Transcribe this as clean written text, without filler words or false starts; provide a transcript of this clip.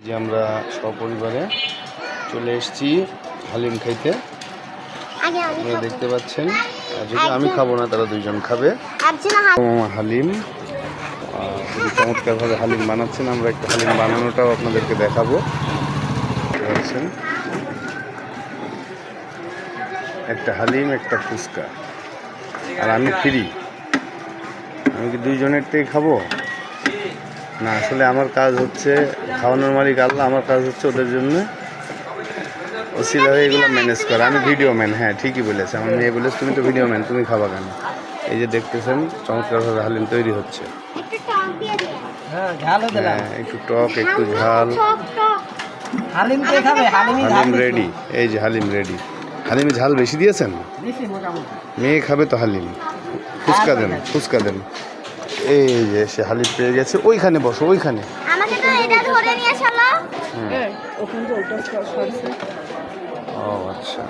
যে আমরা সপরিবারে চলে এসেছি হালিম খাইতে। আপনারা দেখতে পাচ্ছেন, যদি আমি খাবো না তারা দুইজন খাবে। হালিম খুবই চমৎকারভাবে হালিম বানাচ্ছেন। আমরা একটা হালিম বানানোটাও আপনাদেরকে দেখাবো। একটা হালিম, একটা ফুচকা, আর আমি ফ্রি। আমি কি দুইজনেরটাই খাবো না? আসলে আমার কাজ হচ্ছে খাওয়ানোর মালিক আল্লাহ, আমার কাজ হচ্ছে ওদের জন্য ওসিলা হয়ে এগুলো ম্যানেজ করা। আমি ভিডিও ম্যান। হ্যাঁ, ঠিকই বলেছে। আমার মেয়ে বলেছে তুমি তো ভিডিও ম্যান, তুমি খাবা কেন? এই যে দেখতেছেন চমৎকারভাবে হালিম তৈরি হচ্ছে। হ্যাঁ, একটু টক, একটু ঝাল। হালিম রেডি। এই যে হালিম রেডি। হালিমে ঝাল বেশি দিয়েছেন? মেয়ে খাবে তো হালিম। ফুচকা দেন, ফুচকা দেন। এই যে সে হালিম পেয়ে গেছে। ওইখানে বসো, ওইখানে। ও আচ্ছা।